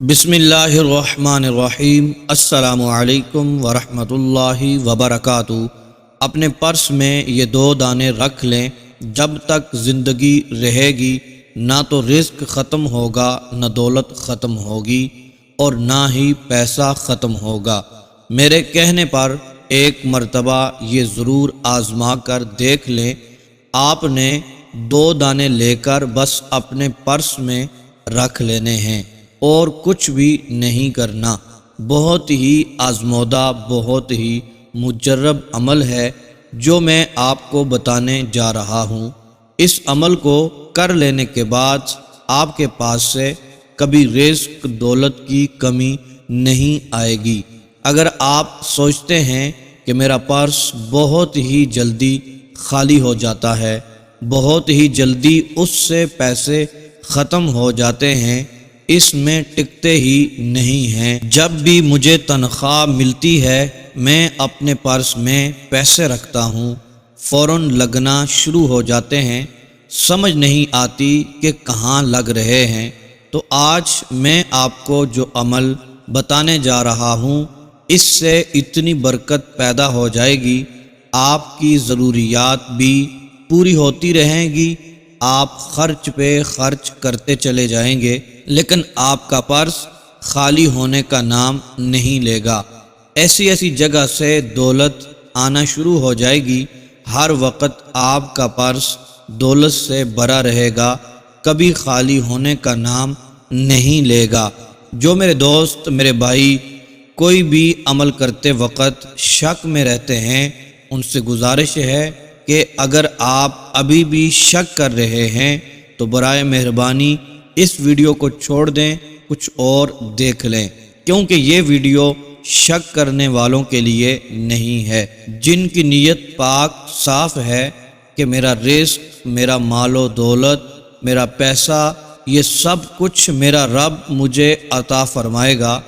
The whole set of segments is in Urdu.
بسم اللہ الرحمن الرحیم۔ السلام علیکم ورحمۃ اللہ وبرکاتہ۔ اپنے پرس میں یہ 2 دانے رکھ لیں، جب تک زندگی رہے گی نہ تو رزق ختم ہوگا، نہ دولت ختم ہوگی، اور نہ ہی پیسہ ختم ہوگا۔ میرے کہنے پر ایک مرتبہ یہ ضرور آزما کر دیکھ لیں۔ آپ نے 2 دانے لے کر بس اپنے پرس میں رکھ لینے ہیں اور کچھ بھی نہیں کرنا۔ بہت ہی آزمودہ، بہت ہی مجرب عمل ہے جو میں آپ کو بتانے جا رہا ہوں۔ اس عمل کو کر لینے کے بعد آپ کے پاس سے کبھی رزق دولت کی کمی نہیں آئے گی۔ اگر آپ سوچتے ہیں کہ میرا پرس بہت ہی جلدی خالی ہو جاتا ہے، بہت ہی جلدی اس سے پیسے ختم ہو جاتے ہیں، اس میں ٹکتے ہی نہیں ہیں۔ جب بھی مجھے تنخواہ ملتی ہے میں اپنے پرس میں پیسے رکھتا ہوں، فوراً لگنا شروع ہو جاتے ہیں، سمجھ نہیں آتی کہ کہاں لگ رہے ہیں۔ تو آج میں آپ کو جو عمل بتانے جا رہا ہوں، اس سے اتنی برکت پیدا ہو جائے گی، آپ کی ضروریات بھی پوری ہوتی رہیں گی، آپ خرچ پہ خرچ کرتے چلے جائیں گے، لیکن آپ کا پرس خالی ہونے کا نام نہیں لے گا۔ ایسی جگہ سے دولت آنا شروع ہو جائے گی، ہر وقت آپ کا پرس دولت سے بھرا رہے گا، کبھی خالی ہونے کا نام نہیں لے گا۔ جو میرے دوست، میرے بھائی کوئی بھی عمل کرتے وقت شک میں رہتے ہیں، ان سے گزارش ہے کہ اگر آپ ابھی بھی شک کر رہے ہیں تو برائے مہربانی اس ویڈیو کو چھوڑ دیں، کچھ اور دیکھ لیں، کیونکہ یہ ویڈیو شک کرنے والوں کے لیے نہیں ہے، جن کی نیت پاک صاف ہے کہ میرا رزق، میرا مال و دولت، میرا پیسہ، یہ سب کچھ میرا رب مجھے عطا فرمائے گا،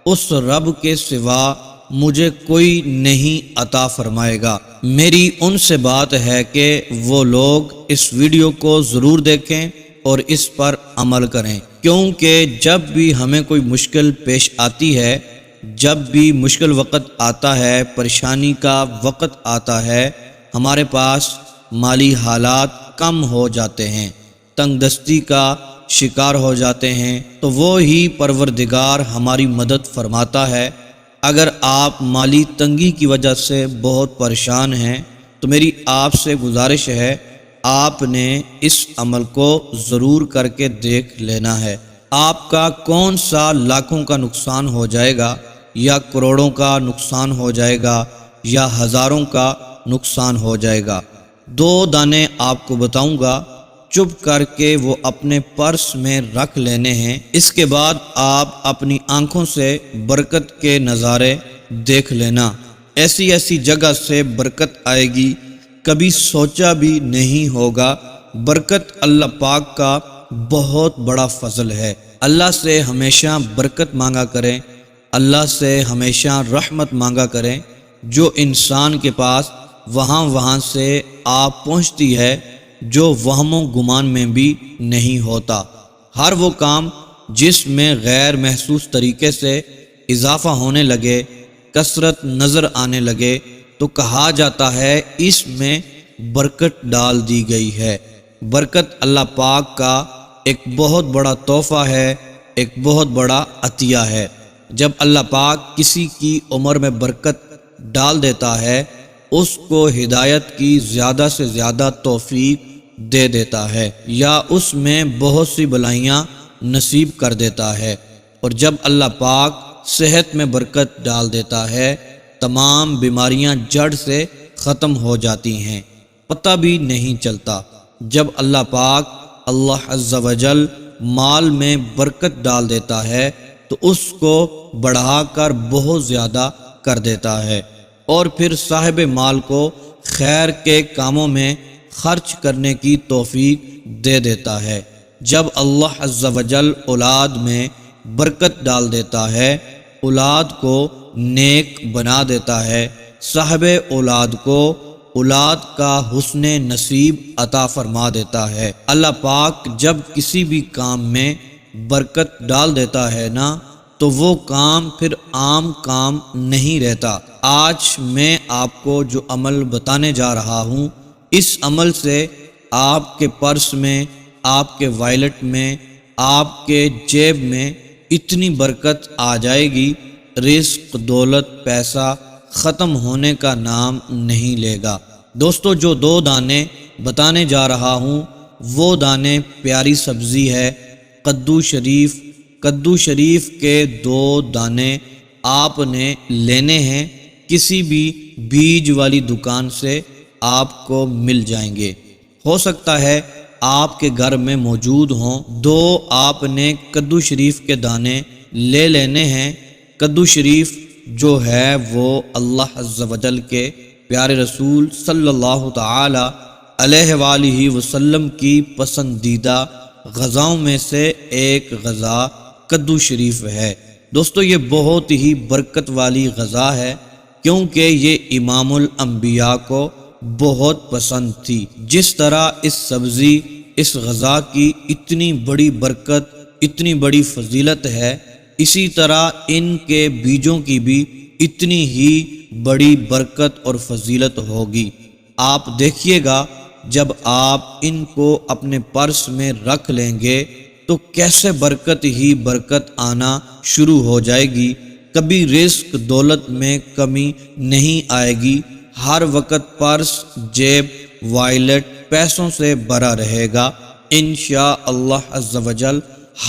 اس رب کے سوا مجھے کوئی نہیں عطا فرمائے گا۔ میری ان سے بات ہے کہ وہ لوگ اس ویڈیو کو ضرور دیکھیں اور اس پر عمل کریں، کیونکہ جب بھی ہمیں کوئی مشکل پیش آتی ہے، جب بھی مشکل وقت آتا ہے، پریشانی کا وقت آتا ہے، ہمارے پاس مالی حالات کم ہو جاتے ہیں، تنگ دستی کا شکار ہو جاتے ہیں، تو وہ ہی پروردگار ہماری مدد فرماتا ہے۔ اگر آپ مالی تنگی کی وجہ سے بہت پریشان ہیں تو میری آپ سے گزارش ہے، آپ نے اس عمل کو ضرور کر کے دیکھ لینا ہے۔ آپ کا کون سا لاکھوں کا نقصان ہو جائے گا، یا کروڑوں کا نقصان ہو جائے گا، یا ہزاروں کا نقصان ہو جائے گا۔ 2 دانے آپ کو بتاؤں گا، چپ کر کے وہ اپنے پرس میں رکھ لینے ہیں۔ اس کے بعد آپ اپنی آنکھوں سے برکت کے نظارے دیکھ لینا۔ ایسی جگہ سے برکت آئے گی، کبھی سوچا بھی نہیں ہوگا۔ برکت اللہ پاک کا بہت بڑا فضل ہے۔ اللہ سے ہمیشہ برکت مانگا کریں، اللہ سے ہمیشہ رحمت مانگا کریں۔ جو انسان کے پاس وہاں سے آپ پہنچتی ہے جو وہم و گمان میں بھی نہیں ہوتا۔ ہر وہ کام جس میں غیر محسوس طریقے سے اضافہ ہونے لگے، کثرت نظر آنے لگے، تو کہا جاتا ہے اس میں برکت ڈال دی گئی ہے۔ برکت اللہ پاک کا ایک بہت بڑا تحفہ ہے، ایک بہت بڑا عطیہ ہے۔ جب اللہ پاک کسی کی عمر میں برکت ڈال دیتا ہے، اس کو ہدایت کی زیادہ سے زیادہ توفیق دے دیتا ہے، یا اس میں بہت سی بلائیاں نصیب کر دیتا ہے۔ اور جب اللہ پاک صحت میں برکت ڈال دیتا ہے، تمام بیماریاں جڑ سے ختم ہو جاتی ہیں، پتہ بھی نہیں چلتا۔ جب اللہ پاک، اللہ عز و جل مال میں برکت ڈال دیتا ہے تو اس کو بڑھا کر بہت زیادہ کر دیتا ہے، اور پھر صاحب مال کو خیر کے کاموں میں خرچ کرنے کی توفیق دے دیتا ہے۔ جب اللہ عز و جل اولاد میں برکت ڈال دیتا ہے، اولاد کو نیک بنا دیتا ہے، صاحب اولاد کو اولاد کا حسن نصیب عطا فرما دیتا ہے۔ اللہ پاک جب کسی بھی کام میں برکت ڈال دیتا ہے نا، تو وہ کام پھر عام کام نہیں رہتا۔ آج میں آپ کو جو عمل بتانے جا رہا ہوں، اس عمل سے آپ کے پرس میں، آپ کے وائلٹ میں، آپ کے جیب میں اتنی برکت آ جائے گی، رزق، دولت، پیسہ ختم ہونے کا نام نہیں لے گا۔ دوستو، جو 2 دانے بتانے جا رہا ہوں، وہ دانے پیاری سبزی ہے، کدو شریف۔ کدو شریف کے 2 دانے آپ نے لینے ہیں، کسی بھی بیج والی دکان سے آپ کو مل جائیں گے۔ ہو سکتا ہے آپ کے گھر میں موجود ہوں۔ 2 آپ نے کدو شریف کے دانے لے لینے ہیں۔ کدو شریف جو ہے وہ اللہ عز و جل کے پیارے رسول صلی اللہ تعالی علیہ وآلہ وسلم کی پسندیدہ غذاؤں میں سے ایک غذا کدو شریف ہے۔ دوستو، یہ بہت ہی برکت والی غذا ہے، کیونکہ یہ امام الانبیاء کو بہت پسند تھی۔ جس طرح اس سبزی، اس غذا کی اتنی بڑی برکت، اتنی بڑی فضیلت ہے، اسی طرح ان کے بیجوں کی بھی اتنی ہی بڑی برکت اور فضیلت ہوگی۔ آپ دیکھیے گا، جب آپ ان کو اپنے پرس میں رکھ لیں گے تو کیسے برکت ہی برکت آنا شروع ہو جائے گی۔ کبھی رزق، دولت میں کمی نہیں آئے گی۔ ہر وقت پرس، جیب، وائلٹ پیسوں سے بھرا رہے گا۔ انشاءاللہ عز و جل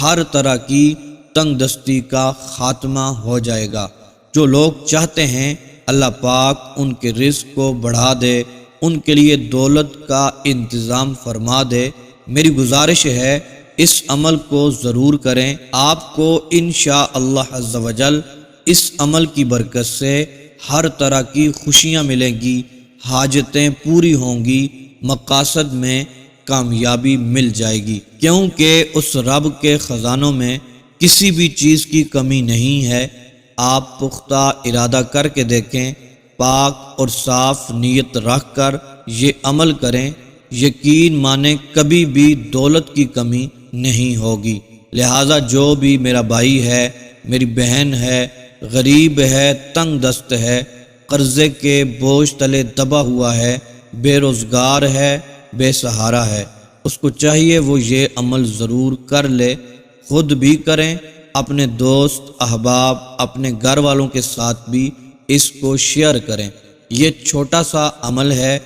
ہر طرح کی تنگ دستی کا خاتمہ ہو جائے گا۔ جو لوگ چاہتے ہیں اللہ پاک ان کے رزق کو بڑھا دے، ان کے لیے دولت کا انتظام فرما دے، میری گزارش ہے اس عمل کو ضرور کریں۔ آپ کو انشاءاللہ عز و جل اس عمل کی برکت سے ہر طرح کی خوشیاں ملیں گی، حاجتیں پوری ہوں گی، مقاصد میں کامیابی مل جائے گی، کیونکہ اس رب کے خزانوں میں کسی بھی چیز کی کمی نہیں ہے۔ آپ پختہ ارادہ کر کے دیکھیں، پاک اور صاف نیت رکھ کر یہ عمل کریں، یقین مانیں کبھی بھی دولت کی کمی نہیں ہوگی۔ لہٰذا جو بھی میرا بھائی ہے، میری بہن ہے، غریب ہے، تنگ دست ہے، قرضے کے بوجھ تلے دبا ہوا ہے، بے روزگار ہے، بے سہارا ہے، اس کو چاہیے وہ یہ عمل ضرور کر لے، خود بھی کریں، اپنے دوست احباب، اپنے گھر والوں کے ساتھ بھی اس کو شیئر کریں۔ یہ چھوٹا سا عمل ہے،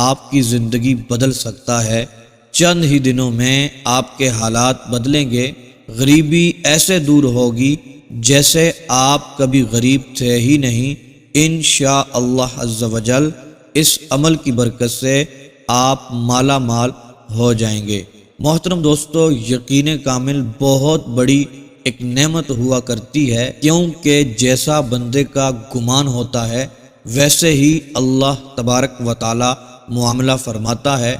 آپ کی زندگی بدل سکتا ہے۔ چند ہی دنوں میں آپ کے حالات بدلیں گے، غریبی ایسے دور ہوگی جیسے آپ کبھی غریب تھے ہی نہیں۔ انشاءاللہ عز و جل اس عمل کی برکت سے آپ مالا مال ہو جائیں گے۔ محترم دوستو، یقین کامل بہت بڑی ایک نعمت ہوا کرتی ہے، کیونکہ جیسا بندے کا گمان ہوتا ہے ویسے ہی اللہ تبارک و تعالی معاملہ فرماتا ہے۔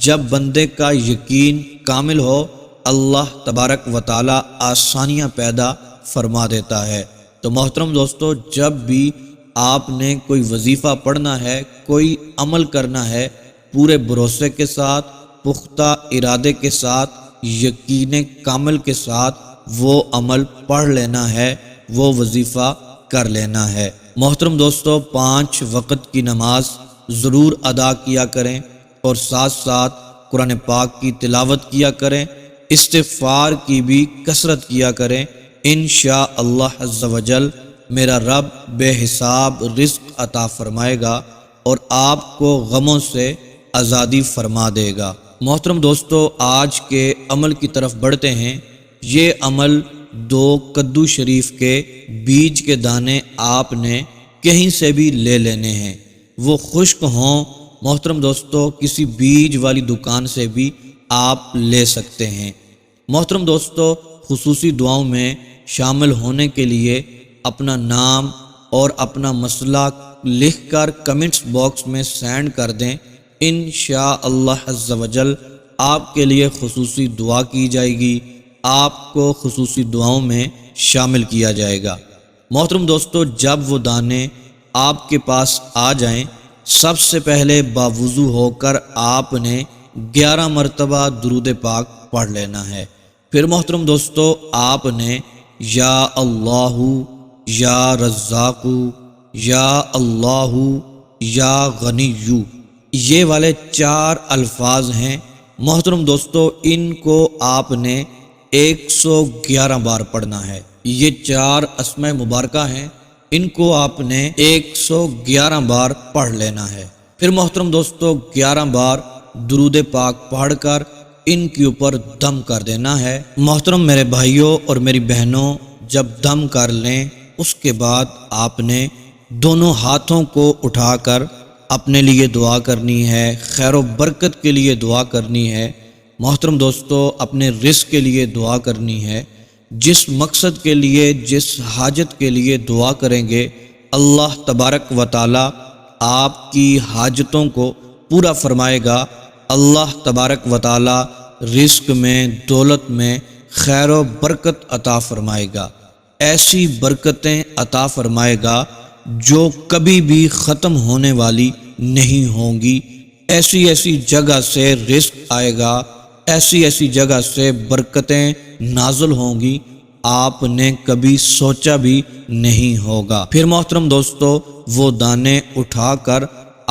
جب بندے کا یقین کامل ہو، اللہ تبارک و تعالی آسانیاں پیدا فرما دیتا ہے۔ تو محترم دوستو، جب بھی آپ نے کوئی وظیفہ پڑھنا ہے، کوئی عمل کرنا ہے، پورے بھروسے کے ساتھ، پختہ ارادے کے ساتھ، یقین کامل کے ساتھ وہ عمل پڑھ لینا ہے، وہ وظیفہ کر لینا ہے۔ محترم دوستو، 5 وقت کی نماز ضرور ادا کیا کریں اور ساتھ ساتھ قرآن پاک کی تلاوت کیا کریں، استغفار کی بھی کثرت کیا کریں۔ انشاءاللہ عز و جل میرا رب بے حساب رزق عطا فرمائے گا اور آپ کو غموں سے آزادی فرما دے گا۔ محترم دوستو، آج کے عمل کی طرف بڑھتے ہیں۔ یہ عمل 2 کدو شریف کے بیج کے دانے آپ نے کہیں سے بھی لے لینے ہیں، وہ خشک ہوں۔ محترم دوستو، کسی بیج والی دکان سے بھی آپ لے سکتے ہیں۔ محترم دوستو، خصوصی دعاؤں میں شامل ہونے کے لیے اپنا نام اور اپنا مسئلہ لکھ کر کمنٹس باکس میں سینڈ کر دیں۔ انشاءاللہ عز و جل آپ کے لیے خصوصی دعا کی جائے گی، آپ کو خصوصی دعاؤں میں شامل کیا جائے گا۔ محترم دوستو، جب وہ دانے آپ کے پاس آ جائیں، سب سے پہلے باوضو ہو کر آپ نے 11 مرتبہ درود پاک پڑھ لینا ہے، پھر محترم دوستو آپ نے یا اللہ، یا رزاق، یا اللہ، یا غنی، یہ والے 4 الفاظ ہیں محترم دوستو، ان کو آپ نے 111 بار پڑھنا ہے۔ یہ 4 اسماء مبارکہ ہیں، ان کو آپ نے 111 بار پڑھ لینا ہے۔ پھر محترم دوستو 11 بار درود پاک پڑھ کر ان کے اوپر دم کر دینا ہے۔ محترم میرے بھائیوں اور میری بہنوں، جب دم کر لیں اس کے بعد آپ نے دونوں ہاتھوں کو اٹھا کر اپنے لیے دعا کرنی ہے، خیر و برکت کے لیے دعا کرنی ہے۔ محترم دوستو اپنے رزق کے لیے دعا کرنی ہے۔ جس مقصد کے لیے، جس حاجت کے لیے دعا کریں گے، اللہ تبارک و تعالی آپ کی حاجتوں کو پورا فرمائے گا۔ اللہ تبارک و تعالی رزق میں، دولت میں خیر و برکت عطا فرمائے گا، ایسی برکتیں عطا فرمائے گا جو کبھی بھی ختم ہونے والی نہیں ہوں گی۔ ایسی ایسی جگہ سے رزق آئے گا، ایسی ایسی جگہ سے برکتیں نازل ہوں گی، آپ نے کبھی سوچا بھی نہیں ہوگا۔ پھر محترم دوستو وہ دانے اٹھا کر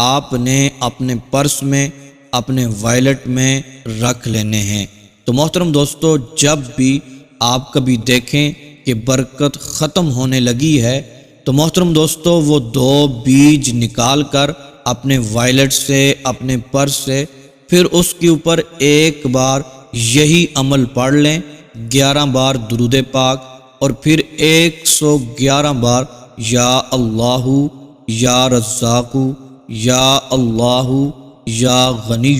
آپ نے اپنے پرس میں، اپنے وائلٹ میں رکھ لینے ہیں۔ تو محترم دوستو جب بھی آپ کبھی دیکھیں کہ برکت ختم ہونے لگی ہے تو محترم دوستو وہ 2 بیج نکال کر اپنے وائلٹ سے، اپنے پرس سے، پھر اس کے اوپر ایک بار یہی عمل پڑھ لیں، 11 بار درود پاک، اور پھر 111 بار یا اللہ، یا رزاق، یا اللہ، یا غنی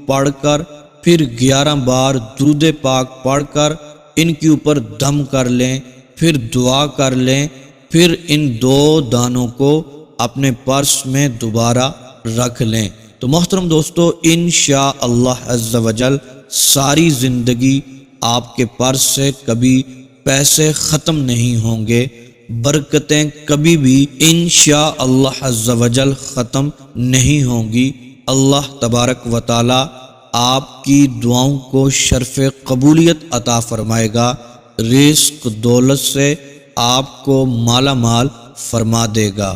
پڑھ کر، پھر 11 بار درود پاک پڑھ کر ان کے اوپر دم کر لیں، پھر دعا کر لیں، پھر ان 2 دانوں کو اپنے پرس میں دوبارہ رکھ لیں۔ تو محترم دوستو انشاءاللہ عز و جل ساری زندگی آپ کے پرس سے کبھی پیسے ختم نہیں ہوں گے، برکتیں کبھی بھی انشاءاللہ عز و جل ختم نہیں ہوں گی۔ اللہ تبارک و تعالی آپ کی دعاؤں کو شرف قبولیت عطا فرمائے گا، رزق دولت سے آپ کو مالا مال فرما دے گا۔